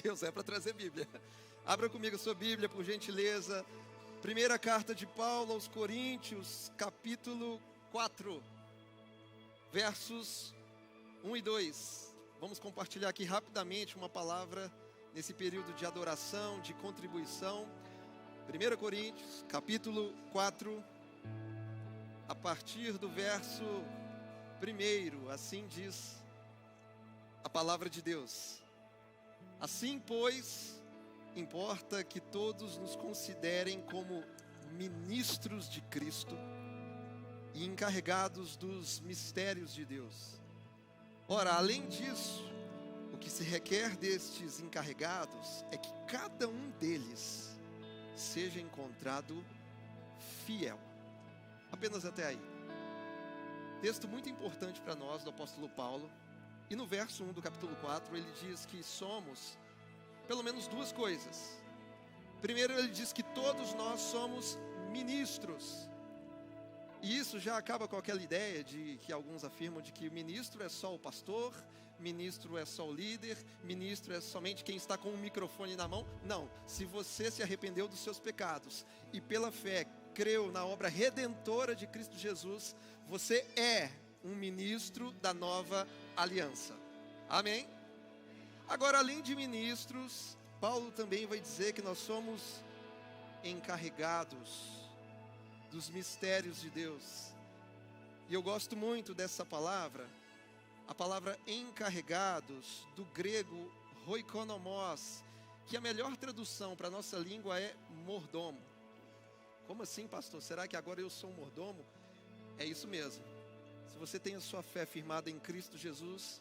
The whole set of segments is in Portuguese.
Deus, é para trazer Bíblia. Abra comigo a sua Bíblia, por gentileza. Primeira carta de Paulo aos Coríntios, capítulo 4, versos 1 e 2. Vamos compartilhar aqui rapidamente uma palavra nesse período de adoração, de contribuição. 1 Coríntios, capítulo 4, a partir do verso 1, assim diz a palavra de Deus. Assim, pois, importa que todos nos considerem como ministros de Cristo e encarregados dos mistérios de Deus. Ora, além disso, o que se requer destes encarregados é que cada um deles seja encontrado fiel. Apenas até aí. Texto muito importante para nós, do apóstolo Paulo. E no verso 1 do capítulo 4, ele diz que somos pelo menos duas coisas. Primeiro, ele diz que todos nós somos ministros. E isso já acaba com aquela ideia de que alguns afirmam de que o ministro é só o pastor, ministro é só o líder, ministro é somente quem está com o microfone na mão. Não, se você se arrependeu dos seus pecados e pela fé creu na obra redentora de Cristo Jesus, você é um ministro da nova aliança. Amém? Agora, além de ministros, Paulo também vai dizer que nós somos encarregados dos mistérios de Deus. E eu gosto muito dessa palavra, a palavra encarregados, do grego oikonomos, que a melhor tradução para a nossa língua é mordomo. Como assim, pastor? Será que agora eu sou um mordomo? É isso mesmo. Se você tem a sua fé firmada em Cristo Jesus,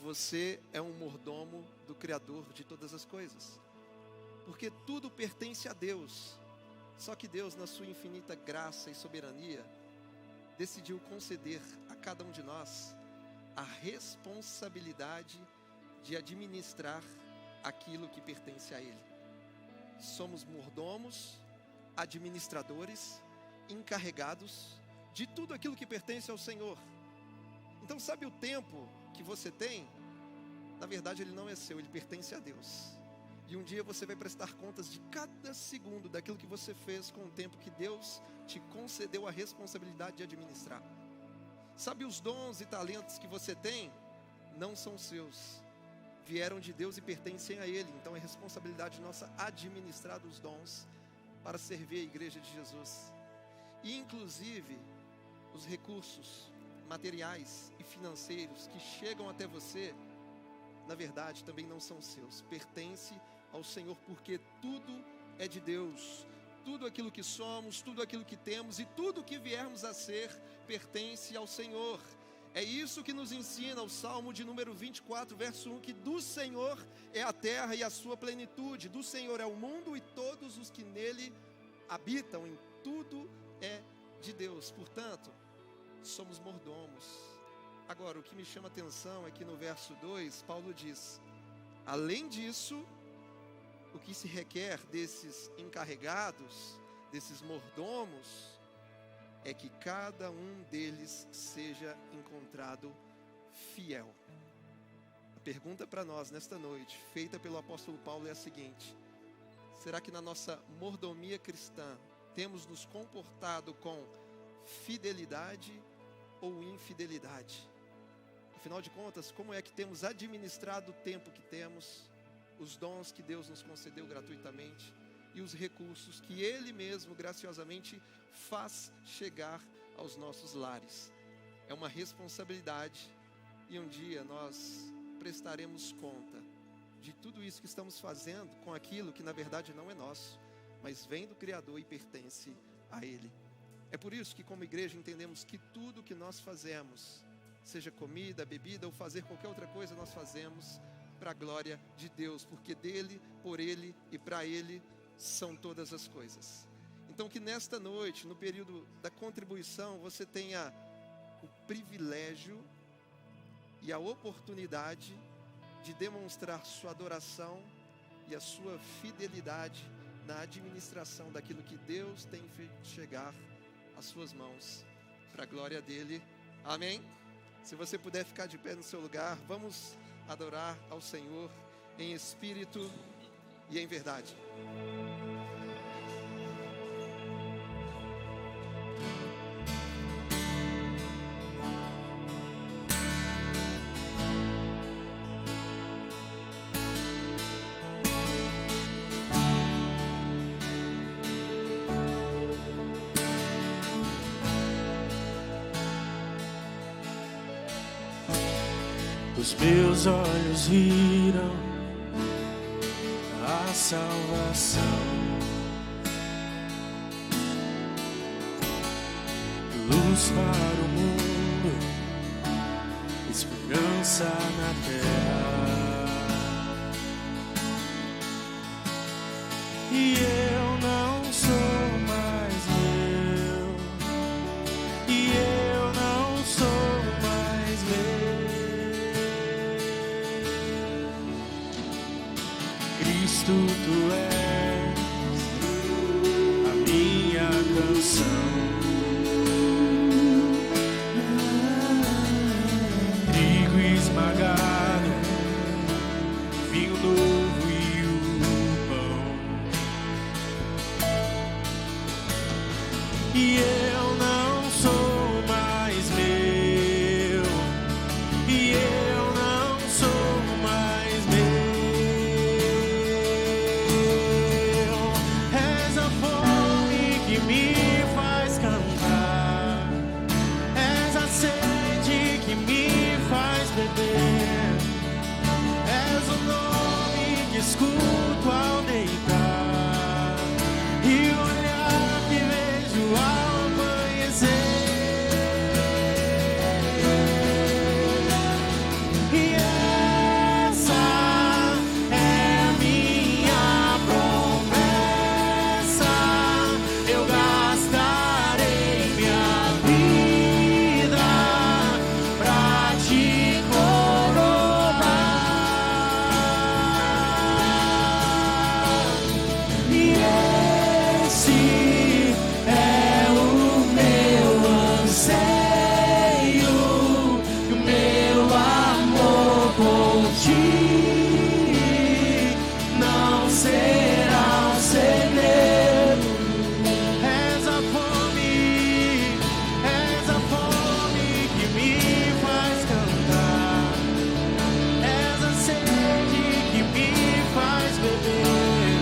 você é um mordomo do Criador de todas as coisas. Porque tudo pertence a Deus. Só que Deus, na sua infinita graça e soberania, decidiu conceder a cada um de nós a responsabilidade de administrar aquilo que pertence a Ele. Somos mordomos, administradores, encarregados de tudo aquilo que pertence ao Senhor. Então, sabe o tempo que você tem? Na verdade, ele não é seu, ele pertence a Deus. E um dia você vai prestar contas de cada segundo daquilo que você fez com o tempo que Deus te concedeu a responsabilidade de administrar. Sabe, os dons e talentos que você tem não são seus, vieram de Deus e pertencem a Ele. Então é responsabilidade nossa administrar os dons para servir a igreja de Jesus. E inclusive os recursos materiais e financeiros que chegam até você, na verdade também não são seus, pertence ao Senhor, porque tudo é de Deus. Tudo aquilo que somos, tudo aquilo que temos e tudo que viermos a ser pertence ao Senhor. É isso que nos ensina o Salmo de número 24, verso 1, que do Senhor é a terra e a sua plenitude, do Senhor é o mundo e todos os que nele habitam, em tudo é de Deus. Portanto, somos mordomos. Agora, o que me chama a atenção é que no verso 2, Paulo diz: além disso, o que se requer desses encarregados, desses mordomos, é que cada um deles seja encontrado fiel. A pergunta para nós nesta noite, feita pelo apóstolo Paulo, é a seguinte: será que na nossa mordomia cristã temos nos comportado com fidelidade ou infidelidade? Afinal de contas, como é que temos administrado o tempo que temos, os dons que Deus nos concedeu gratuitamente e os recursos que Ele mesmo graciosamente faz chegar aos nossos lares? É uma responsabilidade e um dia nós prestaremos conta de tudo isso que estamos fazendo com aquilo que na verdade não é nosso, mas vem do Criador e pertence a Ele. É por isso que como igreja entendemos que tudo que nós fazemos, seja comida, bebida ou fazer qualquer outra coisa, nós fazemos para a glória de Deus, porque dele, por ele e para ele são todas as coisas. Então que nesta noite, no período da contribuição, você tenha o privilégio e a oportunidade de demonstrar sua adoração e a sua fidelidade na administração daquilo que Deus tem feito chegar às suas mãos, para a glória dele. Amém? Se você puder ficar de pé no seu lugar, vamos adorar ao Senhor em espírito e em verdade. Os meus olhos viram a salvação, luz para o mundo, esperança na terra. E eu não sou mais meu, e eu não sou mais meu. Cristo, tu és a minha canção, trigo esmagado, vinho novo e o pão. E eu não sou mais meu, e eu não sou mais meu. És a fome que me faz cantar, és a sede que me faz beber, és o nome que escuto ao deitar e o olhar que vejo ao amanhecer. E essa é a minha promessa, eu gastarei minha vida pra te coroar. E esse é o meu anseio, o meu amor por ti não será um segredo. És a fome que me faz cantar, és a sede que me faz beber,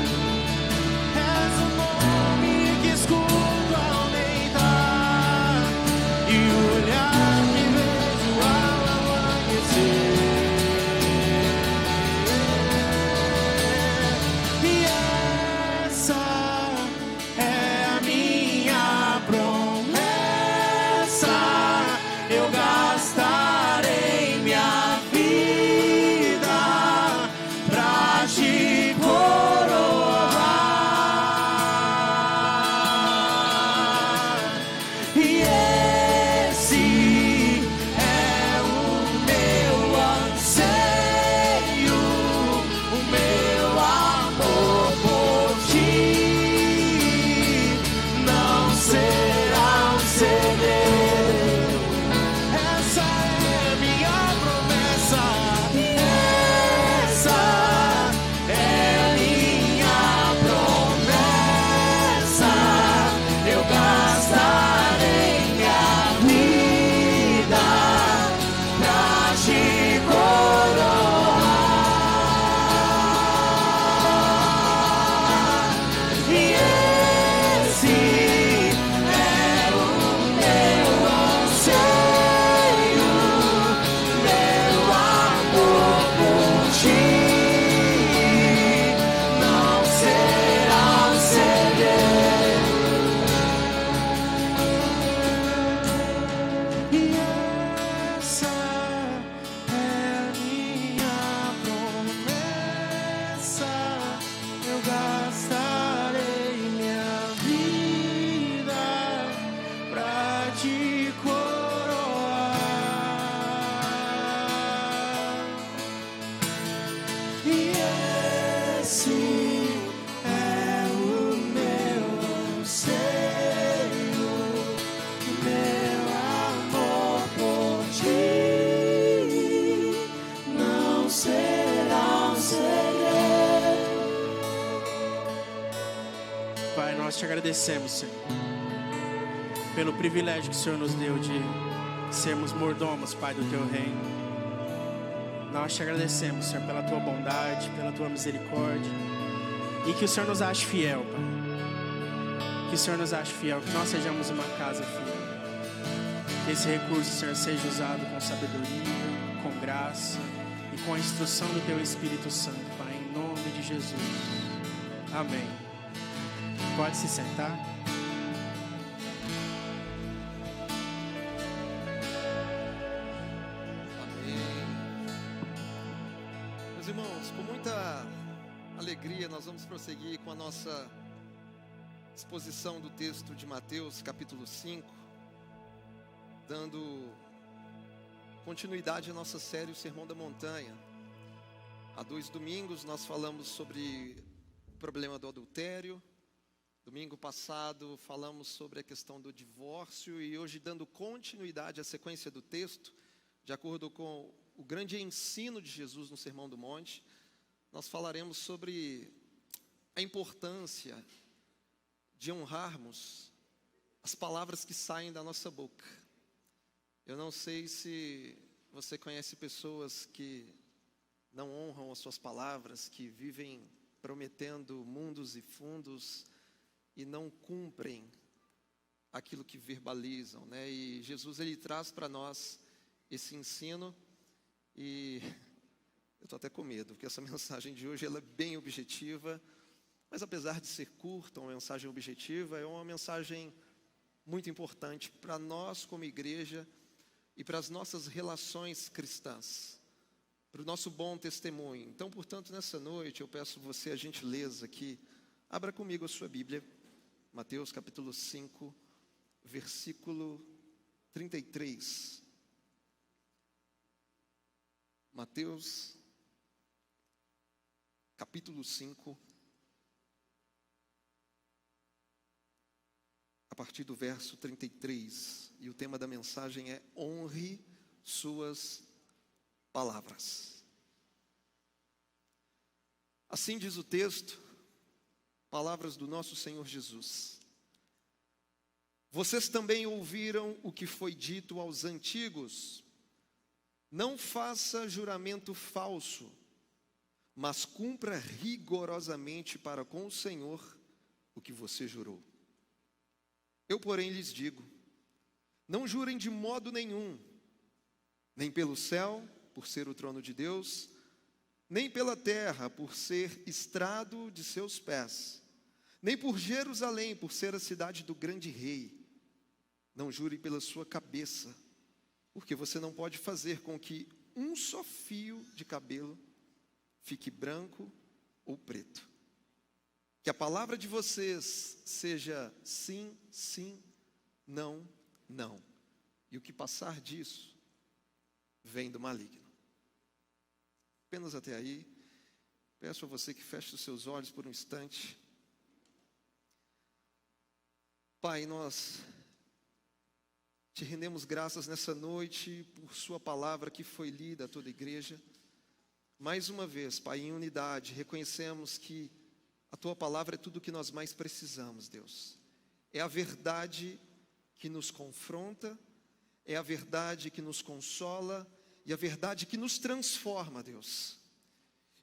és o nome que escuto ao deitar e o olhar que vejo ao amanhecer. E essa é a minha promessa, eu gastarei minha vida pra te coroar. E esse é o meu anseio, o meu amor por ti não será um segredo. Essa é minha promessa, essa é minha promessa, eu gastarei minha vida pra te coroar. E esse é o meu anseio, meu amor por ti não será um segredo. E essa é a minha promessa, eu gastarei minha vida pra te coroar. E esse é o meu anseio, meu amor por ti não será um segredo. Pai, nós te agradecemos, Senhor, pelo privilégio que o Senhor nos deu de sermos mordomos, Pai, do teu reino. Nós te agradecemos, Senhor, pela tua bondade, pela tua misericórdia, e que o Senhor nos ache fiel, Pai. Que o Senhor nos ache fiel, que nós sejamos uma casa fiel. Que esse recurso, Senhor, seja usado com sabedoria, com graça e com a instrução do teu Espírito Santo, Pai, em nome de Jesus. Amém. Pode se sentar. Amém. Meus irmãos, com muita alegria nós vamos prosseguir com a nossa exposição do texto de Mateus, capítulo 5, dando continuidade à nossa série O Sermão da Montanha. Há 2 domingos nós falamos sobre o problema do adultério. Domingo passado falamos sobre a questão do divórcio e hoje, dando continuidade à sequência do texto, de acordo com o grande ensino de Jesus no Sermão do Monte, nós falaremos sobre a importância de honrarmos as palavras que saem da nossa boca. Eu não sei se você conhece pessoas que não honram as suas palavras, que vivem prometendo mundos e fundos e não cumprem aquilo que verbalizam, né? E Jesus, ele traz para nós esse ensino, e eu estou até com medo, porque essa mensagem de hoje ela é bem objetiva, mas apesar de ser curta, uma mensagem objetiva, é uma mensagem muito importante para nós como igreja e para as nossas relações cristãs, para o nosso bom testemunho. Então, portanto, nessa noite eu peço você a gentileza que abra comigo a sua Bíblia, Mateus capítulo 5, versículo 33. Mateus capítulo 5, a partir do verso 33. E o tema da mensagem é: honre suas palavras. Assim diz o texto, palavras do nosso Senhor Jesus. Vocês também ouviram o que foi dito aos antigos: não faça juramento falso, mas cumpra rigorosamente para com o Senhor o que você jurou. Eu, porém, lhes digo: não jurem de modo nenhum, nem pelo céu, por ser o trono de Deus, nem pela terra, por ser estrado de seus pés, nem por Jerusalém, por ser a cidade do grande rei. Não jure pela sua cabeça, porque você não pode fazer com que um só fio de cabelo fique branco ou preto. Que a palavra de vocês seja sim, sim, não, não. E o que passar disso vem do maligno. Apenas até aí. Peço a você que feche os seus olhos por um instante. Pai, nós te rendemos graças nessa noite por sua palavra que foi lida a toda a igreja. Mais uma vez, Pai, em unidade, reconhecemos que a tua palavra é tudo o que nós mais precisamos, Deus. É a verdade que nos confronta, é a verdade que nos consola e a verdade que nos transforma, Deus.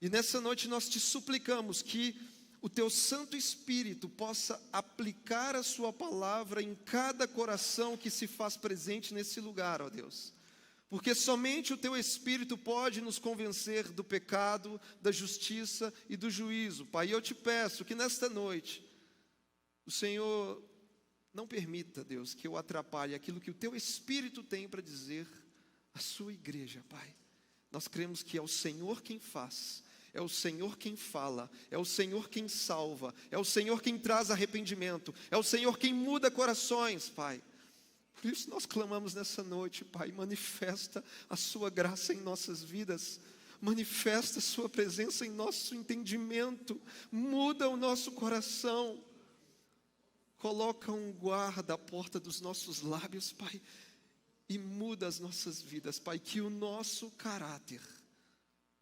E nessa noite nós te suplicamos que o teu Santo Espírito possa aplicar a sua palavra em cada coração que se faz presente nesse lugar, ó Deus. Porque somente o teu Espírito pode nos convencer do pecado, da justiça e do juízo, Pai. E eu te peço que nesta noite o Senhor não permita, Deus, que eu atrapalhe aquilo que o teu Espírito tem para dizer à sua igreja, Pai. Nós cremos que é o Senhor quem faz, é o Senhor quem fala, é o Senhor quem salva, é o Senhor quem traz arrependimento, é o Senhor quem muda corações, Pai. Por isso nós clamamos nessa noite, Pai, manifesta a sua graça em nossas vidas, manifesta a sua presença em nosso entendimento, muda o nosso coração, coloca um guarda à porta dos nossos lábios, Pai, e muda as nossas vidas, Pai, que o nosso caráter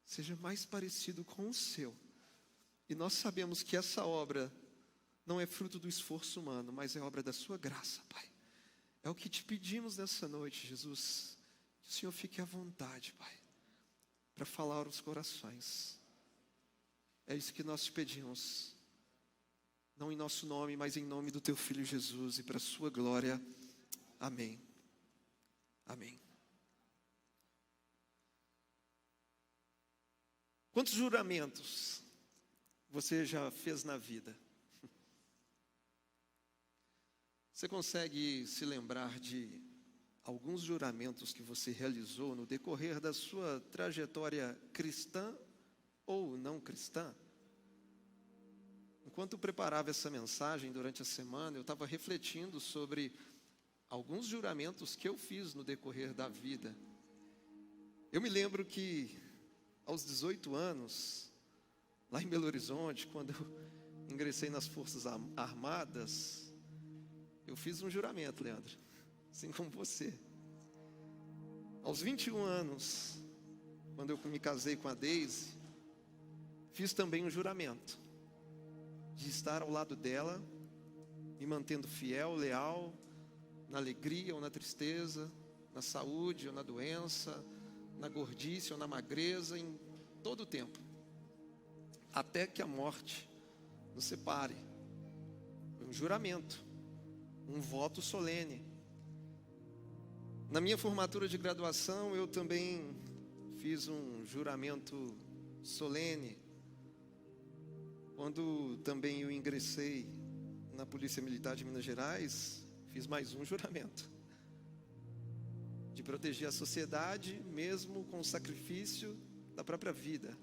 seja mais parecido com o seu. E nós sabemos que essa obra não é fruto do esforço humano, mas é obra da sua graça, Pai. É o que te pedimos nessa noite, Jesus. Que o Senhor fique à vontade, Pai, para falar aos corações. É isso que nós te pedimos. Não em nosso nome, mas em nome do teu Filho Jesus e para a sua glória. Amém. Amém. Quantos juramentos você já fez na vida? Você consegue se lembrar de alguns juramentos que você realizou no decorrer da sua trajetória cristã ou não cristã? Enquanto eu preparava essa mensagem durante a semana, eu estava refletindo sobre alguns juramentos que eu fiz no decorrer da vida. Eu me lembro que aos 18 anos, lá em Belo Horizonte, quando eu ingressei nas Forças Armadas, eu fiz um juramento, Leandro, assim como você. Aos 21 anos, quando eu me casei com a Deise, fiz também um juramento de estar ao lado dela, me mantendo fiel, leal, na alegria ou na tristeza, na saúde ou na doença, na gordice ou na magreza, em todo o tempo, até que a morte nos separe. Foi um juramento, um voto solene. Na minha formatura de graduação, eu também fiz um juramento solene. Quando também eu ingressei na Polícia Militar de Minas Gerais, fiz mais um juramento de proteger a sociedade, mesmo com o sacrifício da própria vida.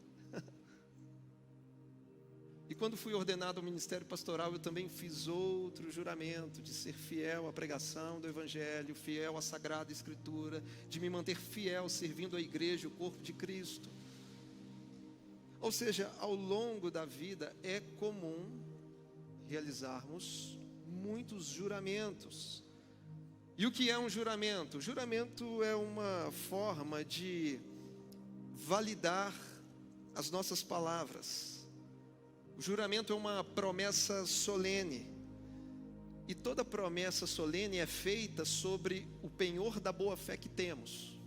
E quando fui ordenado ao ministério pastoral, eu também fiz outro juramento de ser fiel à pregação do Evangelho, fiel à Sagrada Escritura, de me manter fiel servindo a igreja, o corpo de Cristo. Ou seja, ao longo da vida é comum realizarmos muitos juramentos. E o que é um juramento? O juramento é uma forma de validar as nossas palavras. O juramento é uma promessa solene. E toda promessa solene é feita sobre o penhor da boa fé que temos.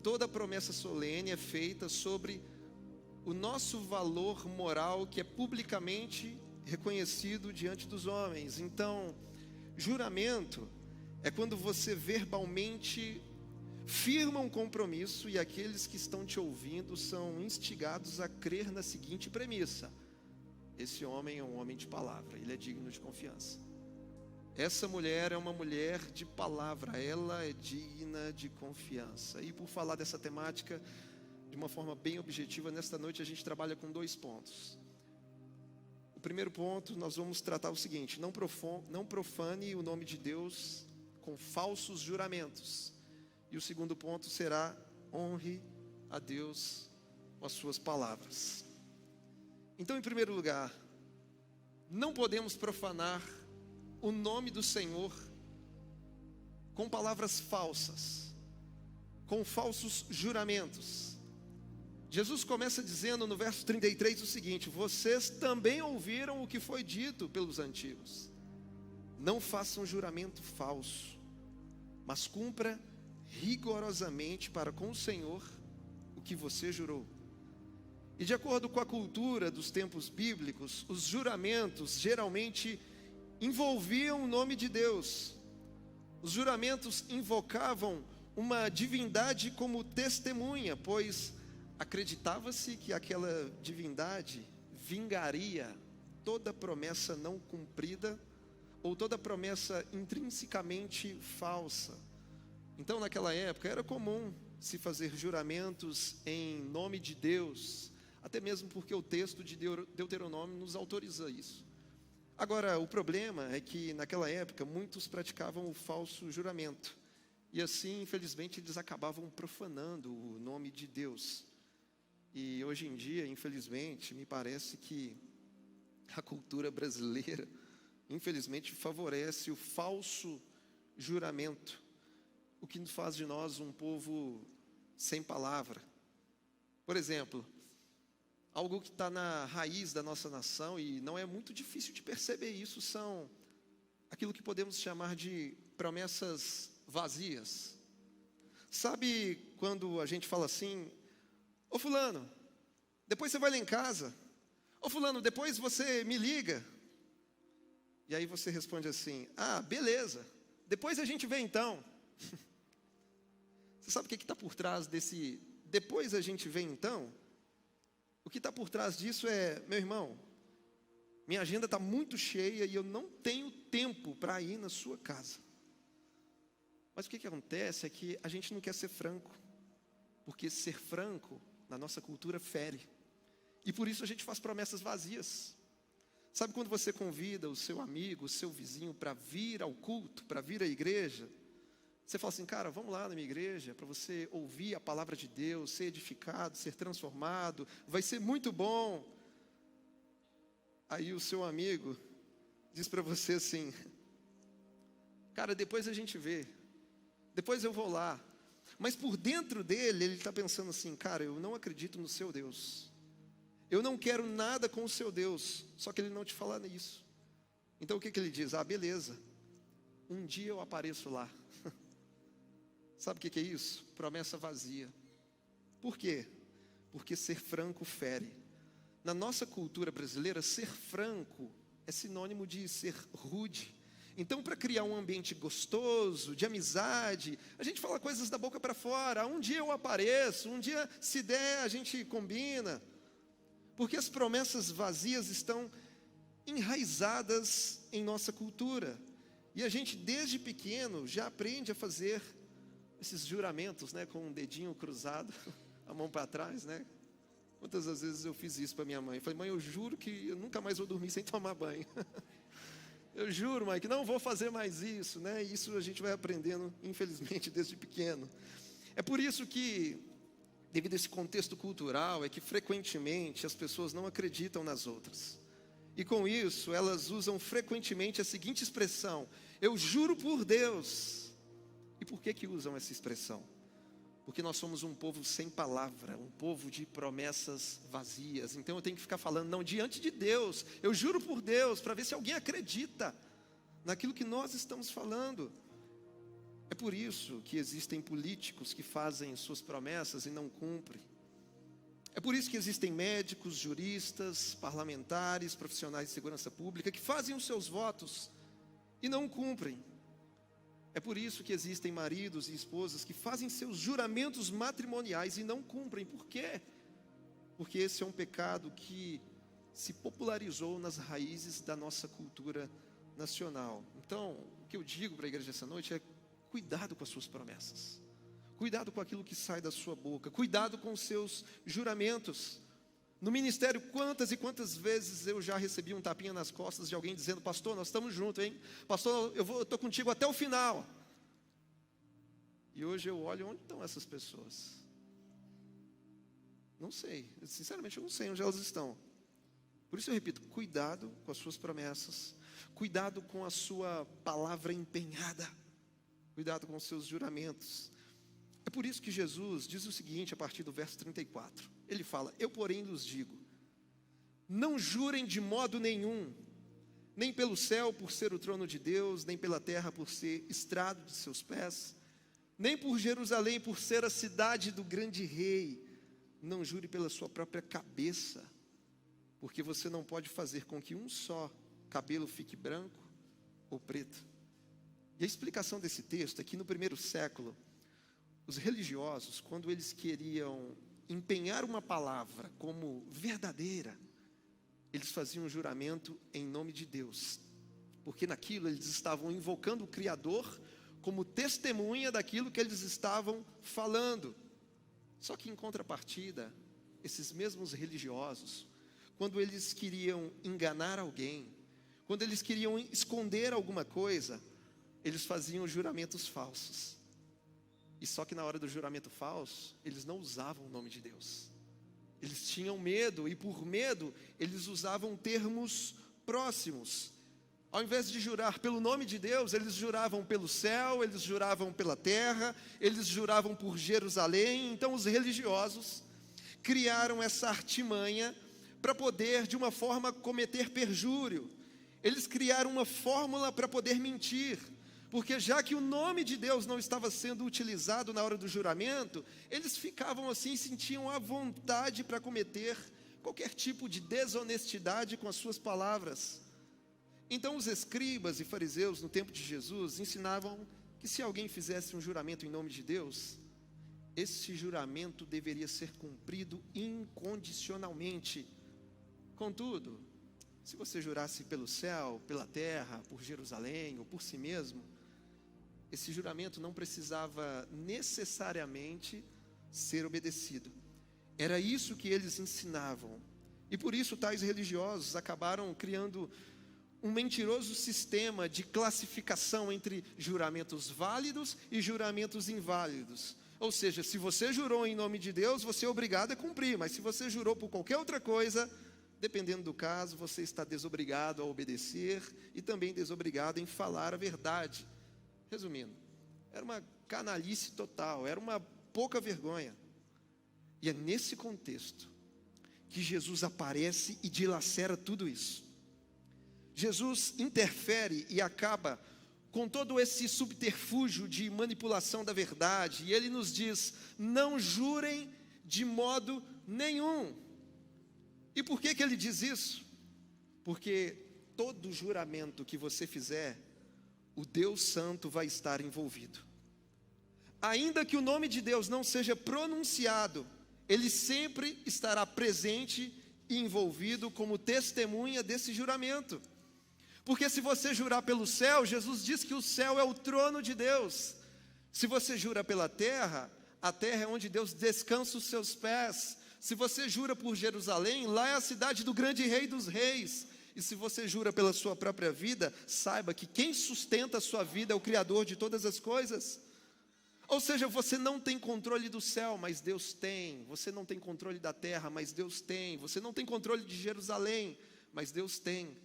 Toda promessa solene é feita sobre o nosso valor moral que é publicamente reconhecido diante dos homens. Então, juramento é quando você verbalmente firma um compromisso e aqueles que estão te ouvindo são instigados a crer na seguinte premissa: esse homem é um homem de palavra, ele é digno de confiança. Essa mulher é uma mulher de palavra, ela é digna de confiança. E por falar dessa temática de uma forma bem objetiva, nesta noite a gente trabalha com 2 pontos. O primeiro ponto, nós vamos tratar o seguinte: não profane o nome de Deus com falsos juramentos. E o segundo ponto será: honre a Deus com as suas palavras. Então, em primeiro lugar, não podemos profanar o nome do Senhor com palavras falsas, com falsos juramentos. Jesus começa dizendo no verso 33 o seguinte: vocês também ouviram o que foi dito pelos antigos. Não façam juramento falso, mas cumpra rigorosamente para com o Senhor o que você jurou. E de acordo com a cultura dos tempos bíblicos, os juramentos geralmente envolviam o nome de Deus. Os juramentos invocavam uma divindade como testemunha, pois acreditava-se que aquela divindade vingaria toda promessa não cumprida ou toda promessa intrinsecamente falsa. Então, naquela época, era comum se fazer juramentos em nome de Deus, até mesmo porque o texto de Deuteronômio nos autoriza isso. Agora, o problema é que naquela época muitos praticavam o falso juramento. E assim, infelizmente, eles acabavam profanando o nome de Deus. E hoje em dia, infelizmente, me parece que a cultura brasileira, infelizmente, favorece o falso juramento, o que faz de nós um povo sem palavra. Por exemplo, algo que está na raiz da nossa nação, e não é muito difícil de perceber isso, são aquilo que podemos chamar de promessas vazias. Sabe quando a gente fala assim: ô fulano, depois você vai lá em casa. Ô fulano, depois você me liga. E aí você responde assim: ah, beleza, depois a gente vê então. Você sabe o que está por trás desse depois a gente vê então? O que está por trás disso é: meu irmão, minha agenda está muito cheia e eu não tenho tempo para ir na sua casa. Mas o que acontece é que a gente não quer ser franco, porque ser franco na nossa cultura fere, e por isso a gente faz promessas vazias. Sabe quando você convida o seu amigo, o seu vizinho para vir ao culto, para vir à igreja? Você fala assim: cara, vamos lá na minha igreja para você ouvir a palavra de Deus, ser edificado, ser transformado, vai ser muito bom. Aí o seu amigo diz para você assim: cara, depois a gente vê, depois eu vou lá. Mas por dentro dele, ele está pensando assim: cara, eu não acredito no seu Deus, eu não quero nada com o seu Deus. Só que ele não te fala nisso. Então o que ele diz? Ah, beleza, um dia eu apareço lá. Sabe o que é isso? Promessa vazia. Por quê? Porque ser franco fere. Na nossa cultura brasileira, ser franco é sinônimo de ser rude. Então, para criar um ambiente gostoso, de amizade, a gente fala coisas da boca para fora. Um dia eu apareço, um dia, se der, a gente combina. Porque as promessas vazias estão enraizadas em nossa cultura. E a gente, desde pequeno, já aprende a fazer esses juramentos, né, com um dedinho cruzado, a mão para trás, né? Quantas das vezes eu fiz isso para minha mãe? Eu falei: mãe, eu juro que eu nunca mais vou dormir sem tomar banho. Eu juro, mãe, que não vou fazer mais isso, né? E isso a gente vai aprendendo, infelizmente, desde pequeno. É por isso que, devido a esse contexto cultural, é que frequentemente as pessoas não acreditam nas outras. E com isso, elas usam frequentemente a seguinte expressão: eu juro por Deus. E por que usam essa expressão? Porque nós somos um povo sem palavra, um povo de promessas vazias. Então eu tenho que ficar falando, não, diante de Deus, eu juro por Deus, para ver se alguém acredita naquilo que nós estamos falando. É por isso que existem políticos que fazem suas promessas e não cumprem. É por isso que existem médicos, juristas, parlamentares, profissionais de segurança pública que fazem os seus votos e não cumprem. É por isso que existem maridos e esposas que fazem seus juramentos matrimoniais e não cumprem. Por quê? Porque esse é um pecado que se popularizou nas raízes da nossa cultura nacional. Então, o que eu digo para a igreja essa noite é: cuidado com as suas promessas. Cuidado com aquilo que sai da sua boca. Cuidado com os seus juramentos. No ministério, quantas e quantas vezes eu já recebi um tapinha nas costas de alguém dizendo: pastor, nós estamos juntos, hein? Pastor, eu estou contigo até o final. E hoje eu olho, onde estão essas pessoas? Não sei, sinceramente eu não sei onde elas estão. Por isso eu repito: cuidado com as suas promessas. Cuidado com a sua palavra empenhada. Cuidado com os seus juramentos. É por isso que Jesus diz o seguinte, a partir do verso 34. Ele fala: eu, porém, lhes digo, não jurem de modo nenhum, nem pelo céu por ser o trono de Deus, nem pela terra por ser estrado de seus pés, nem por Jerusalém por ser a cidade do grande rei. Não jure pela sua própria cabeça, porque você não pode fazer com que um só cabelo fique branco ou preto. E a explicação desse texto é que no primeiro século, os religiosos, quando eles queriam empenhar uma palavra como verdadeira, eles faziam um juramento em nome de Deus, porque naquilo eles estavam invocando o Criador como testemunha daquilo que eles estavam falando. Só que em contrapartida, esses mesmos religiosos, quando eles queriam enganar alguém, quando eles queriam esconder alguma coisa, eles faziam juramentos falsos. E só que na hora do juramento falso, eles não usavam o nome de Deus. Eles tinham medo, e por medo, eles usavam termos próximos. Ao invés de jurar pelo nome de Deus, eles juravam pelo céu, eles juravam pela terra, eles juravam por Jerusalém. Então os religiosos criaram essa artimanha para poder, de uma forma, cometer perjúrio. Eles criaram uma fórmula para poder mentir. Porque já que o nome de Deus não estava sendo utilizado na hora do juramento, eles ficavam assim, sentiam a vontade para cometer qualquer tipo de desonestidade com as suas palavras. Então os escribas e fariseus no tempo de Jesus ensinavam que se alguém fizesse um juramento em nome de Deus, esse juramento deveria ser cumprido incondicionalmente. Contudo, se você jurasse pelo céu, pela terra, por Jerusalém ou por si mesmo, esse juramento não precisava necessariamente ser obedecido. Era isso que eles ensinavam. E por isso tais religiosos acabaram criando um mentiroso sistema de classificação entre juramentos válidos e juramentos inválidos. Ou seja, se você jurou em nome de Deus, você é obrigado a cumprir. Mas se você jurou por qualquer outra coisa, dependendo do caso, você está desobrigado a obedecer e também desobrigado em falar a verdade. Resumindo, era uma canalice total, era uma pouca vergonha. E é nesse contexto que Jesus aparece e dilacera tudo isso. Jesus interfere e acaba com todo esse subterfúgio de manipulação da verdade. E ele nos diz: não jurem de modo nenhum. E por que ele diz isso? Porque todo juramento que você fizer, o Deus Santo vai estar envolvido. Ainda que o nome de Deus não seja pronunciado, Ele sempre estará presente e envolvido como testemunha desse juramento. Porque se você jurar pelo céu, Jesus diz que o céu é o trono de Deus. Se você jura pela terra, a terra é onde Deus descansa os seus pés. Se você jura por Jerusalém, lá é a cidade do grande rei dos reis. E se você jura pela sua própria vida, saiba que quem sustenta a sua vida é o Criador de todas as coisas. Ou seja, você não tem controle do céu, mas Deus tem. Você não tem controle da terra, mas Deus tem. Você não tem controle de Jerusalém, mas Deus tem.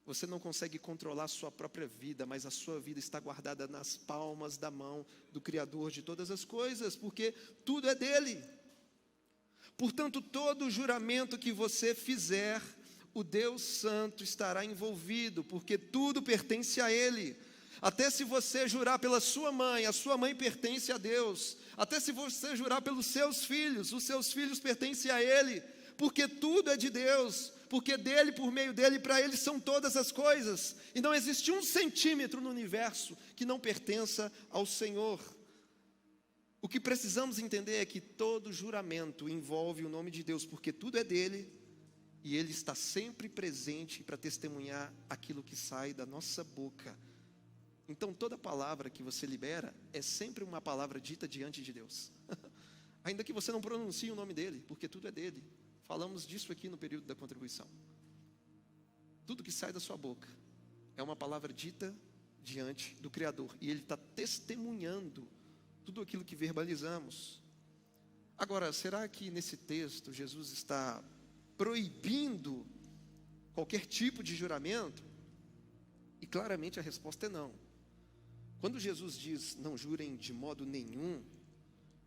Você não consegue controlar a sua própria vida, mas a sua vida está guardada nas palmas da mão do Criador de todas as coisas, porque tudo é dele. Portanto, todo juramento que você fizer, o Deus Santo estará envolvido, porque tudo pertence a Ele. Até se você jurar pela sua mãe, a sua mãe pertence a Deus. Até se você jurar pelos seus filhos, os seus filhos pertencem a Ele, porque tudo é de Deus, porque dele, por meio dele, para Ele são todas as coisas. E não existe 1 centímetro no universo que não pertença ao Senhor. O que precisamos entender é que todo juramento envolve o nome de Deus, porque tudo é dele, e Ele está sempre presente para testemunhar aquilo que sai da nossa boca. Então toda palavra que você libera é sempre uma palavra dita diante de Deus. Ainda que você não pronuncie o nome dele, porque tudo é dele. Falamos disso aqui no período da contribuição. Tudo que sai da sua boca é uma palavra dita diante do Criador. E Ele está testemunhando tudo aquilo que verbalizamos. Agora, será que nesse texto Jesus está proibindo qualquer tipo de juramento? E claramente a resposta é não. Quando Jesus diz não jurem de modo nenhum,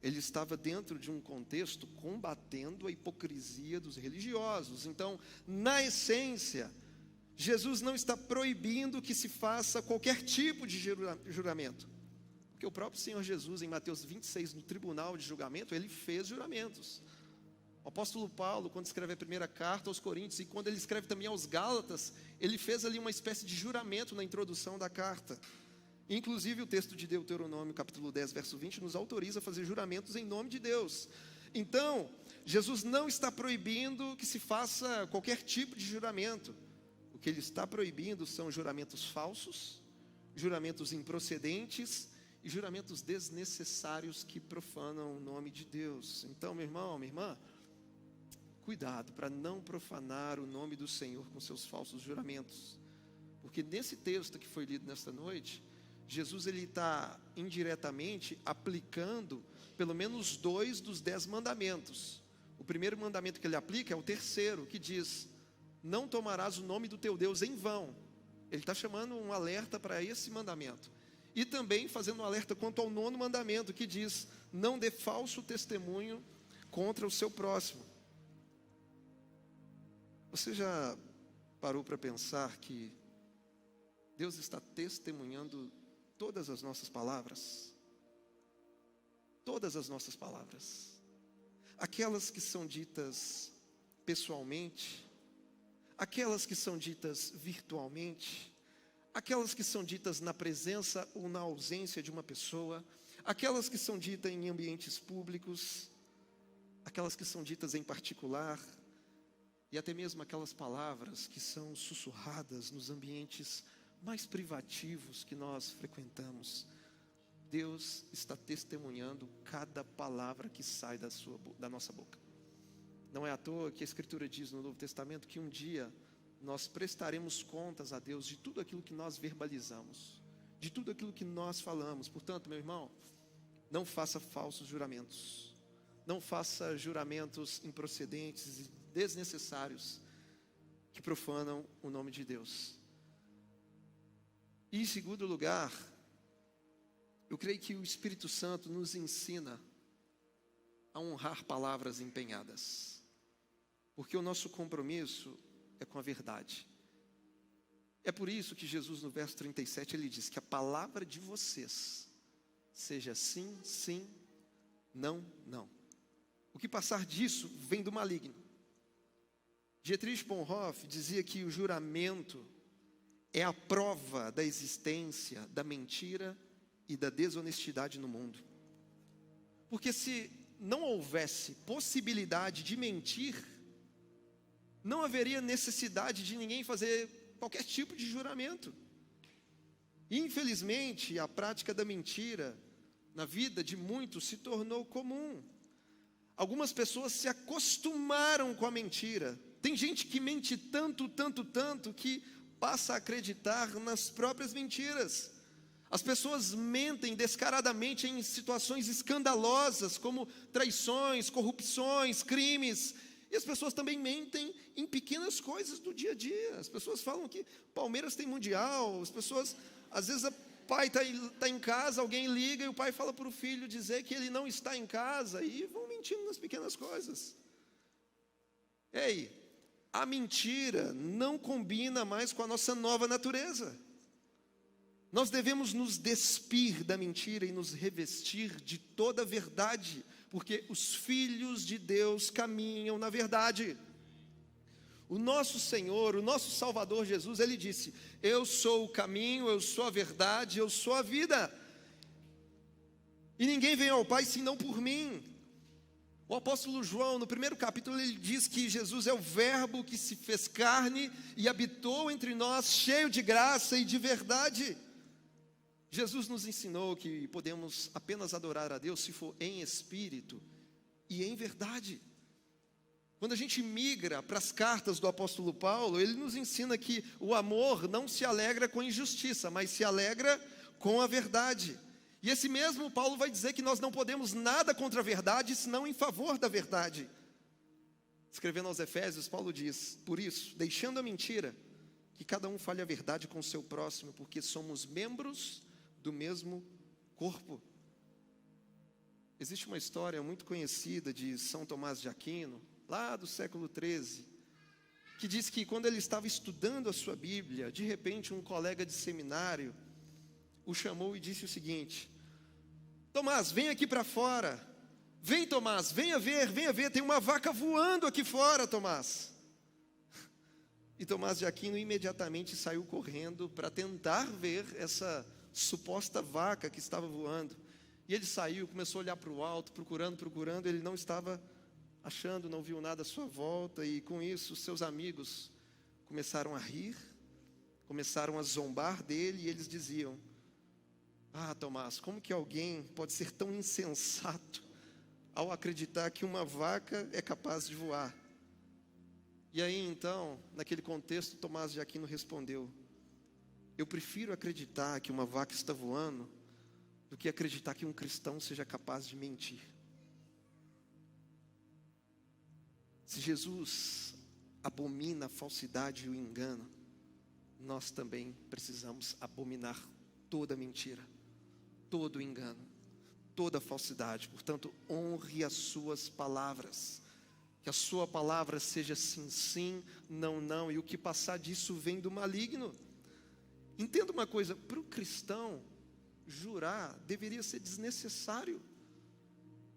Ele estava dentro de um contexto combatendo a hipocrisia dos religiosos. Então, na essência, Jesus não está proibindo que se faça qualquer tipo de juramento. Porque o próprio Senhor Jesus, em Mateus 26, no tribunal de julgamento, Ele fez juramentos. O apóstolo Paulo, quando escreve a primeira carta aos Coríntios, e quando ele escreve também aos Gálatas, ele fez ali uma espécie de juramento na introdução da carta. Inclusive o texto de Deuteronômio, capítulo 10, verso 20, nos autoriza a fazer juramentos em nome de Deus. Então, Jesus não está proibindo que se faça qualquer tipo de juramento. O que Ele está proibindo são juramentos falsos, juramentos improcedentes e juramentos desnecessários que profanam o nome de Deus. Então, meu irmão, minha irmã, cuidado para não profanar o nome do Senhor com seus falsos juramentos. Porque nesse texto que foi lido nesta noite, Jesus ele está indiretamente aplicando pelo menos 2 dos 10 mandamentos. O primeiro mandamento que ele aplica é o terceiro, que diz: não tomarás o nome do teu Deus em vão. Ele está chamando um alerta para esse mandamento. E também fazendo um alerta quanto ao 9º mandamento, que diz: não dê falso testemunho contra o seu próximo. Você já parou para pensar que Deus está testemunhando todas as nossas palavras? Todas as nossas palavras. Aquelas que são ditas pessoalmente, aquelas que são ditas virtualmente, aquelas que são ditas na presença ou na ausência de uma pessoa, aquelas que são ditas em ambientes públicos, aquelas que são ditas em particular, e até mesmo aquelas palavras que são sussurradas nos ambientes mais privativos que nós frequentamos. Deus está testemunhando cada palavra que sai da nossa boca. Não é à toa que a Escritura diz no Novo Testamento que um dia nós prestaremos contas a Deus de tudo aquilo que nós verbalizamos, de tudo aquilo que nós falamos. Portanto, meu irmão, não faça falsos juramentos, não faça juramentos improcedentes e desnecessários que profanam o nome de Deus. E em segundo lugar, eu creio que o Espírito Santo nos ensina a honrar palavras empenhadas, porque o nosso compromisso é com a verdade. É por isso que Jesus, no verso 37, ele diz que a palavra de vocês seja sim, sim, não, não. O que passar disso vem do maligno. Dietrich Bonhoeffer dizia que o juramento é a prova da existência da mentira e da desonestidade no mundo. Porque se não houvesse possibilidade de mentir, não haveria necessidade de ninguém fazer qualquer tipo de juramento. Infelizmente, a prática da mentira na vida de muitos se tornou comum. Algumas pessoas se acostumaram com a mentira. Tem gente que mente tanto, tanto, tanto, que passa a acreditar nas próprias mentiras. As pessoas mentem descaradamente em situações escandalosas, como traições, corrupções, crimes. E as pessoas também mentem em pequenas coisas do dia a dia. As pessoas falam que Palmeiras tem mundial. As pessoas, às vezes, o pai está em casa, alguém liga e o pai fala para o filho dizer que ele não está em casa. E vão mentindo nas pequenas coisas. Ei, a mentira não combina mais com a nossa nova natureza. Nós devemos nos despir da mentira e nos revestir de toda a verdade, porque os filhos de Deus caminham na verdade. O nosso Senhor, o nosso Salvador Jesus, Ele disse: eu sou o caminho, eu sou a verdade, eu sou a vida. E ninguém vem ao Pai senão por mim. O apóstolo João, no primeiro capítulo, ele diz que Jesus é o verbo que se fez carne e habitou entre nós, cheio de graça e de verdade. Jesus nos ensinou que podemos apenas adorar a Deus se for em espírito e em verdade. Quando a gente migra para as cartas do apóstolo Paulo, ele nos ensina que o amor não se alegra com injustiça, mas se alegra com a verdade. E esse mesmo Paulo vai dizer que nós não podemos nada contra a verdade, senão em favor da verdade. Escrevendo aos Efésios, Paulo diz: por isso, deixando a mentira, que cada um fale a verdade com o seu próximo, porque somos membros do mesmo corpo. Existe uma história muito conhecida de São Tomás de Aquino, lá do século XIII, que diz que quando ele estava estudando a sua Bíblia, de repente um colega de seminário o chamou e disse o seguinte: Tomás, vem aqui para fora. Vem, Tomás, venha ver, tem uma vaca voando aqui fora, Tomás. E Tomás de Aquino imediatamente saiu correndo para tentar ver essa suposta vaca que estava voando. E ele saiu, começou a olhar para o alto, procurando, ele não estava achando, não viu nada à sua volta, e com isso seus amigos começaram a rir, começaram a zombar dele, e eles diziam: ah, Tomás, como que alguém pode ser tão insensato ao acreditar que uma vaca é capaz de voar? E aí então, naquele contexto, Tomás de Aquino respondeu: eu prefiro acreditar que uma vaca está voando do que acreditar que um cristão seja capaz de mentir. Se Jesus abomina a falsidade e o engano, nós também precisamos abominar toda mentira, todo engano, toda falsidade. Portanto, honre as suas palavras. Que a sua palavra seja sim, sim, não, não. E o que passar disso vem do maligno. Entenda uma coisa, para o cristão, jurar deveria ser desnecessário.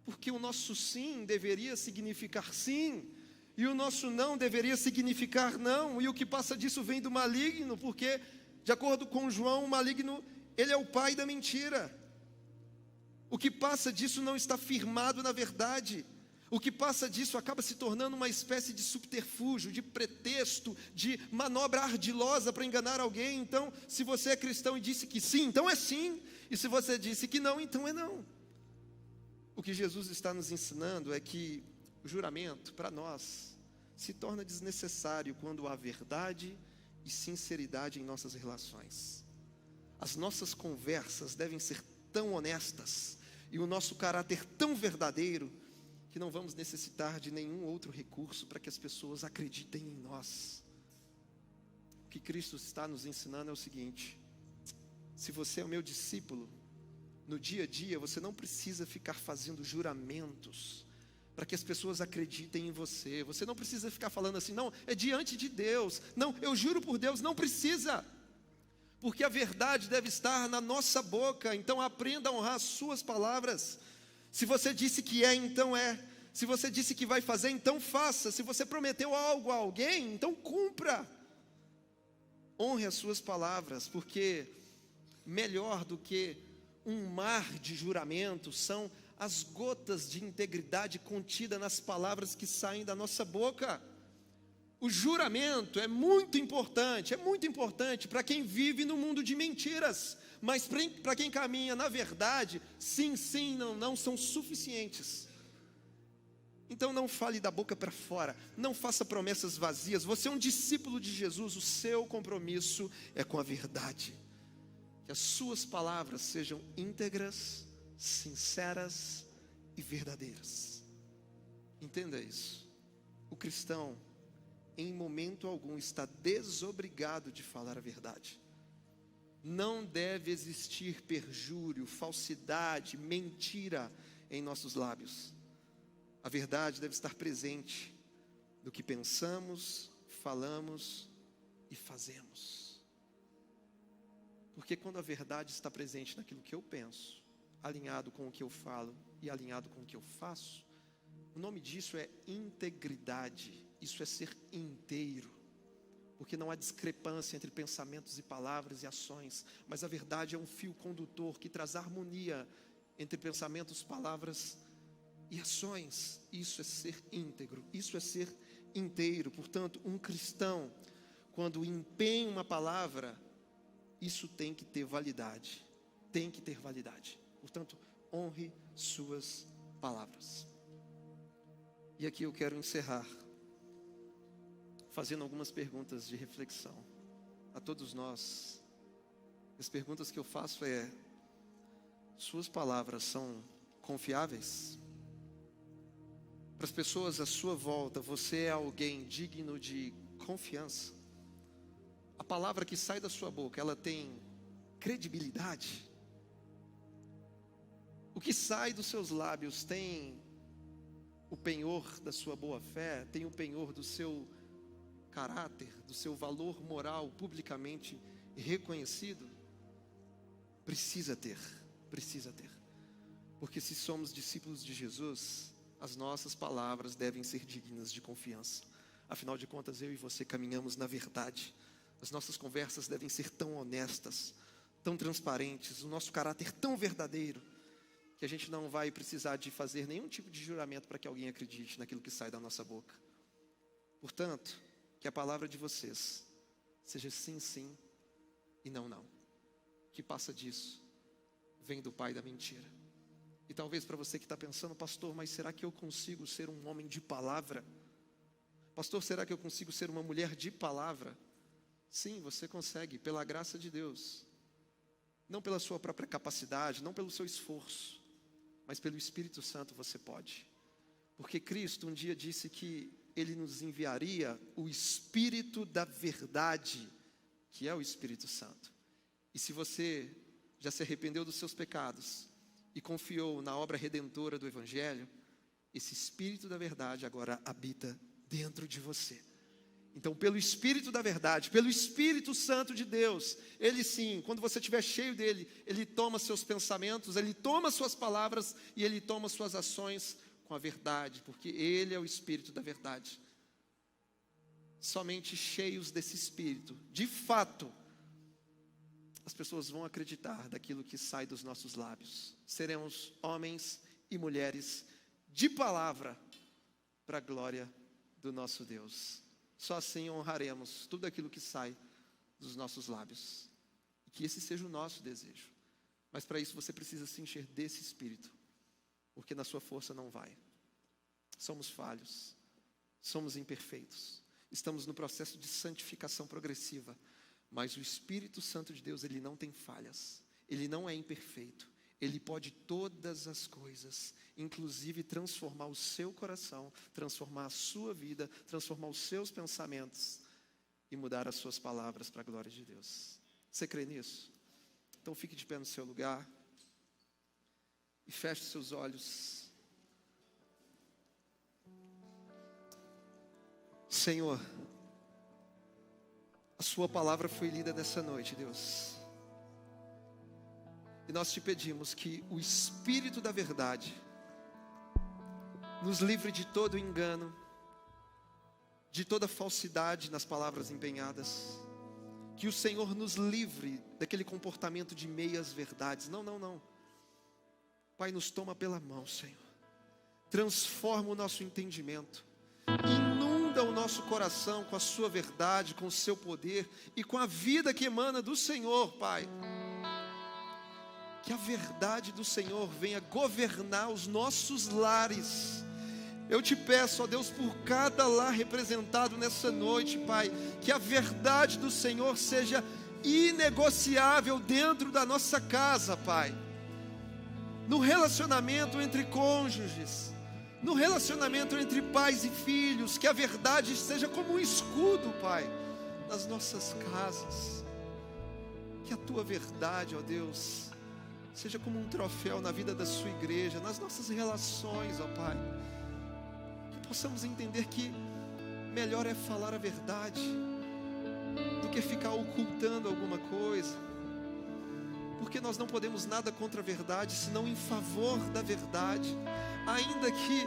Porque o nosso sim deveria significar sim. E o nosso não deveria significar não. E o que passa disso vem do maligno. Porque, de acordo com João, o maligno, ele é o pai da mentira. O que passa disso não está firmado na verdade. O que passa disso acaba se tornando uma espécie de subterfúgio, de pretexto, de manobra ardilosa para enganar alguém. Então, se você é cristão e disse que sim, então é sim. E se você disse que não, então é não. O que Jesus está nos ensinando é que o juramento, para nós, se torna desnecessário quando há verdade e sinceridade em nossas relações. As nossas conversas devem ser tão honestas e o nosso caráter tão verdadeiro que não vamos necessitar de nenhum outro recurso para que as pessoas acreditem em nós. O que Cristo está nos ensinando é o seguinte: se você é o meu discípulo, no dia a dia você não precisa ficar fazendo juramentos para que as pessoas acreditem em você. Você não precisa ficar falando assim, não, é diante de Deus, não, eu juro por Deus, não precisa. Porque a verdade deve estar na nossa boca. Então aprenda a honrar as suas palavras. Se você disse que é, então é. Se você disse que vai fazer, então faça. Se você prometeu algo a alguém, então cumpra. Honre as suas palavras, porque melhor do que um mar de juramento são as gotas de integridade contida nas palavras que saem da nossa boca. O juramento é muito importante para quem vive no mundo de mentiras, mas para quem caminha na verdade, sim, sim, não, não, são suficientes. Então não fale da boca para fora, não faça promessas vazias. Você é um discípulo de Jesus, o seu compromisso é com a verdade. Que as suas palavras sejam íntegras, sinceras e verdadeiras. Entenda isso. O cristão, em momento algum, está desobrigado de falar a verdade. Não deve existir perjúrio, falsidade, mentira em nossos lábios. A verdade deve estar presente no que pensamos, falamos e fazemos. Porque quando a verdade está presente naquilo que eu penso, alinhado com o que eu falo e alinhado com o que eu faço, o nome disso é integridade. Isso é ser inteiro, porque não há discrepância entre pensamentos e palavras e ações, mas a verdade é um fio condutor que traz harmonia entre pensamentos, palavras e ações. Isso é ser íntegro, isso é ser inteiro. Portanto, um cristão, quando empenha uma palavra, isso tem que ter validade, tem que ter validade. Portanto, honre suas palavras. E aqui eu quero encerrar fazendo algumas perguntas de reflexão a todos nós. As perguntas que eu faço é: suas palavras são confiáveis? Para as pessoas à sua volta, você é alguém digno de confiança? A palavra que sai da sua boca, ela tem credibilidade? O que sai dos seus lábios tem o penhor da sua boa fé? Tem o penhor do seu caráter, do seu valor moral publicamente reconhecido? Precisa ter. Porque se somos discípulos de Jesus, as nossas palavras devem ser dignas de confiança. Afinal de contas, eu e você caminhamos na verdade. As nossas conversas devem ser tão honestas, tão transparentes, o nosso caráter tão verdadeiro, que a gente não vai precisar de fazer nenhum tipo de juramento para que alguém acredite naquilo que sai da nossa boca. Portanto, que a palavra de vocês seja sim, sim e não, não. O que passa disso vem do pai da mentira. E talvez para você que está pensando: pastor, mas será que eu consigo ser um homem de palavra? Pastor, será que eu consigo ser uma mulher de palavra? Sim, você consegue, pela graça de Deus. Não pela sua própria capacidade, não pelo seu esforço, mas pelo Espírito Santo você pode. Porque Cristo um dia disse que Ele nos enviaria o Espírito da verdade, que é o Espírito Santo. E se você já se arrependeu dos seus pecados e confiou na obra redentora do Evangelho, esse Espírito da verdade agora habita dentro de você. Então, pelo Espírito da verdade, pelo Espírito Santo de Deus, Ele sim, quando você estiver cheio dele, Ele toma seus pensamentos, Ele toma suas palavras e Ele toma suas ações com a verdade, porque Ele é o Espírito da verdade. Somente cheios desse Espírito, de fato, as pessoas vão acreditar daquilo que sai dos nossos lábios. Seremos homens e mulheres de palavra para a glória do nosso Deus. Só assim honraremos tudo aquilo que sai dos nossos lábios. E que esse seja o nosso desejo. Mas para isso você precisa se encher desse Espírito. Porque na sua força não vai. Somos falhos. Somos imperfeitos. Estamos no processo de santificação progressiva. Mas o Espírito Santo de Deus, ele não tem falhas. Ele não é imperfeito. Ele pode todas as coisas, inclusive transformar o seu coração, transformar a sua vida, transformar os seus pensamentos e mudar as suas palavras para a glória de Deus. Você crê nisso? Então fique de pé no seu lugar e feche os seus olhos. Senhor, a sua palavra foi lida nessa noite, Deus. E nós te pedimos que o Espírito da verdade nos livre de todo engano, de toda falsidade nas palavras empenhadas. Que o Senhor nos livre daquele comportamento de meias verdades. Não. Pai, nos toma pela mão, Senhor. Transforma o nosso entendimento. Inunda o nosso coração com a sua verdade, com o seu poder e com a vida que emana do Senhor, Pai. Que a verdade do Senhor venha governar os nossos lares. Eu te peço, ó Deus, por cada lar representado nessa noite, Pai, que a verdade do Senhor seja inegociável dentro da nossa casa, Pai. No relacionamento entre cônjuges, no relacionamento entre pais e filhos, que a verdade seja como um escudo, Pai, nas nossas casas. Que a tua verdade, ó Deus, seja como um troféu na vida da sua igreja, nas nossas relações, ó Pai. Que possamos entender que melhor é falar a verdade do que ficar ocultando alguma coisa. Porque nós não podemos nada contra a verdade, senão em favor da verdade. Ainda que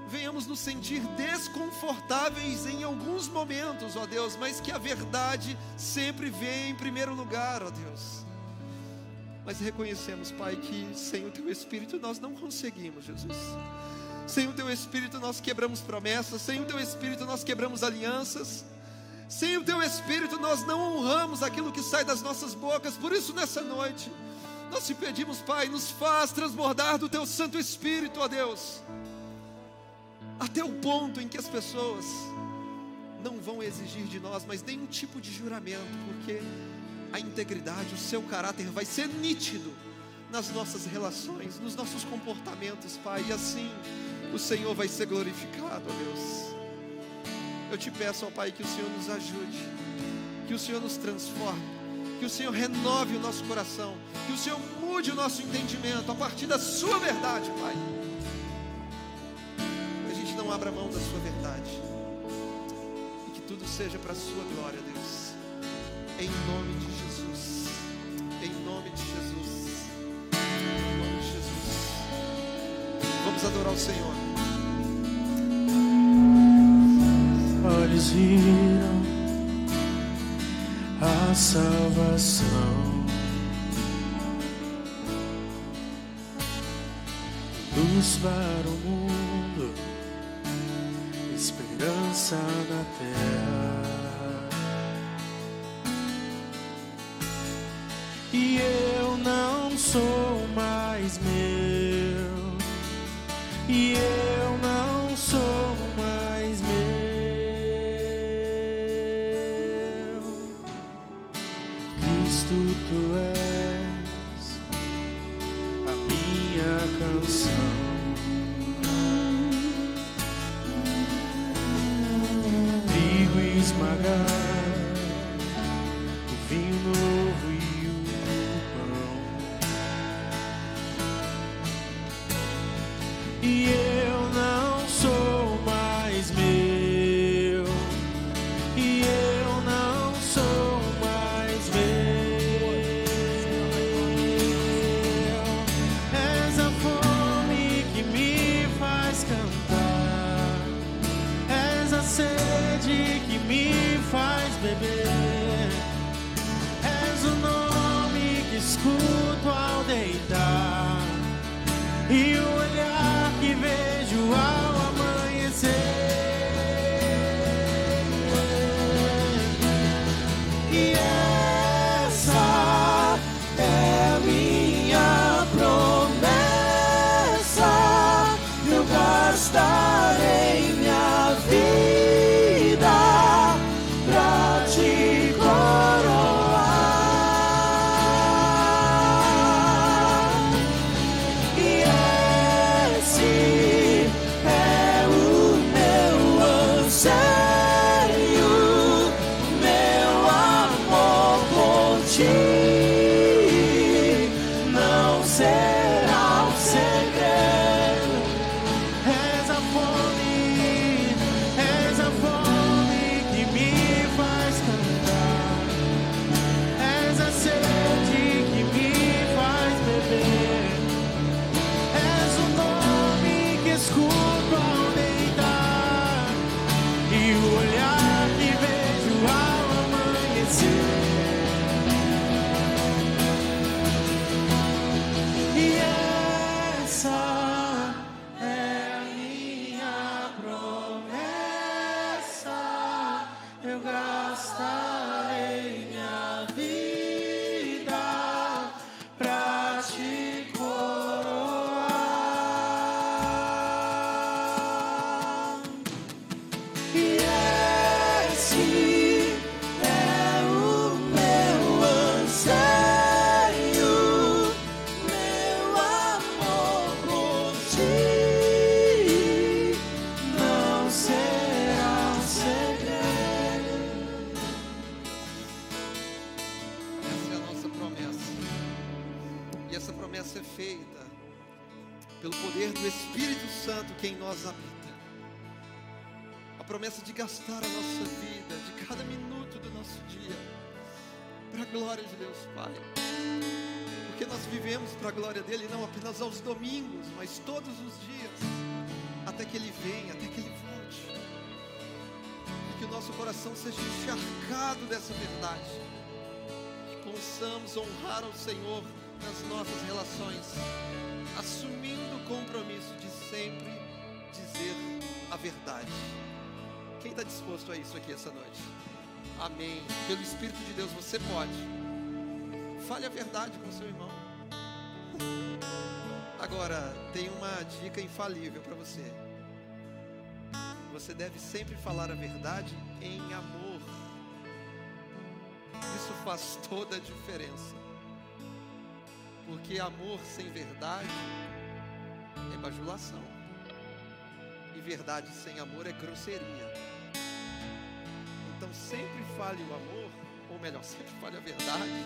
venhamos nos sentir desconfortáveis em alguns momentos, ó Deus, mas que a verdade sempre vem em primeiro lugar, ó Deus. Mas reconhecemos, Pai, que sem o Teu Espírito nós não conseguimos, Jesus. Sem o Teu Espírito nós quebramos promessas. Sem o Teu Espírito nós quebramos alianças. Sem o Teu Espírito nós não honramos aquilo que sai das nossas bocas. Por isso nessa noite nós te pedimos, Pai, nos faz transbordar do Teu Santo Espírito, ó Deus. Até o ponto em que as pessoas não vão exigir de nós mais nenhum tipo de juramento, porque a integridade, o seu caráter vai ser nítido nas nossas relações, nos nossos comportamentos, Pai. E assim o Senhor vai ser glorificado, ó Deus. Eu te peço, ó Pai, que o Senhor nos ajude, que o Senhor nos transforme, que o Senhor renove o nosso coração, que o Senhor mude o nosso entendimento a partir da sua verdade, Pai. Que a gente não abra mão da sua verdade e que tudo seja para a sua glória, Deus. Em nome de Jesus. Em nome de Jesus. Em nome de Jesus. Vamos adorar o Senhor. Olhos viram a salvação, luz para o mundo, esperança na terra. E eu não sou mais meu, e eu não sou mais meu. Cristo, tu és a minha canção. Trigo esmagar, o vinho novo e o pão. E eu não ti não será um segredo. És a fome que me faz cantar. És a sede que me faz beber. És o nome que escuto ao deitar e o olhar que vejo ao amanhecer. E essa é a minha promessa. Eu gastarei minha vida pra te coroar. E esse é o meu anseio, meu amor por ti não será um segredo. Essa é a nossa promessa. E essa promessa é feita pelo poder do Espírito Santo que em nós habita. A promessa de gastar a nossa vida, de cada minuto do nosso dia, para a glória de Deus Pai. Porque nós vivemos para a glória dele, não apenas aos domingos, mas todos os dias, até que ele venha, até que ele volte. E que o nosso coração seja encharcado dessa verdade. Que possamos honrar ao Senhor nas nossas relações, assumindo o compromisso de sempre dizer a verdade. Quem está disposto a isso aqui essa noite? Amém. Pelo Espírito de Deus você pode. Fale a verdade com seu irmão. Agora, tem uma dica infalível para você. Você deve sempre falar a verdade em amor. Isso faz toda a diferença. Porque amor sem verdade é bajulação. E verdade sem amor é grosseria. Então sempre fale o amor, ou melhor, sempre fale a verdade,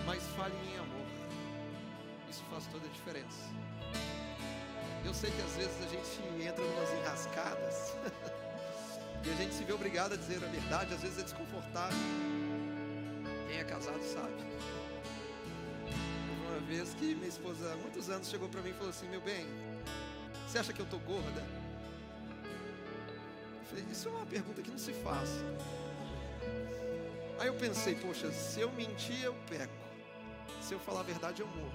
mas fale em amor. Isso faz toda a diferença. Eu sei que às vezes a gente entra em umas enrascadas e a gente se vê obrigado a dizer a verdade, às vezes é desconfortável. Quem é casado sabe. Uma vez que minha esposa há muitos anos chegou para mim e falou assim: meu bem, você acha que eu tô gorda? Eu falei, isso é uma pergunta que não se faz. Aí eu pensei, poxa, se eu mentir eu peco, se eu falar a verdade eu morro.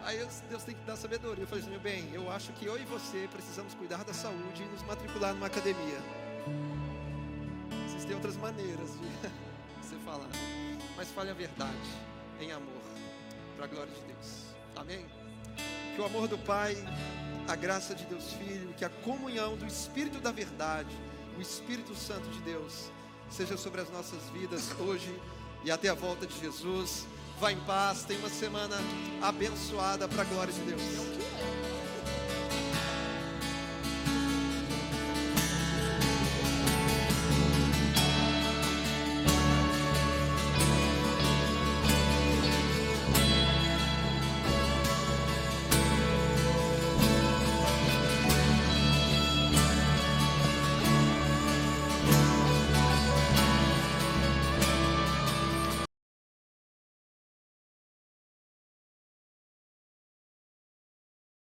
Aí Deus tem que dar sabedoria. Eu falei assim, meu bem, eu acho que eu e você precisamos cuidar da saúde e nos matricular numa academia. Existem outras maneiras de você falar, mas fale a verdade em amor, para a glória de Deus. Amém? Que o amor do Pai, a graça de Deus Filho, que a comunhão do Espírito da verdade, o Espírito Santo de Deus, seja sobre as nossas vidas hoje e até a volta de Jesus. Vá em paz, tenha uma semana abençoada para a glória de Deus.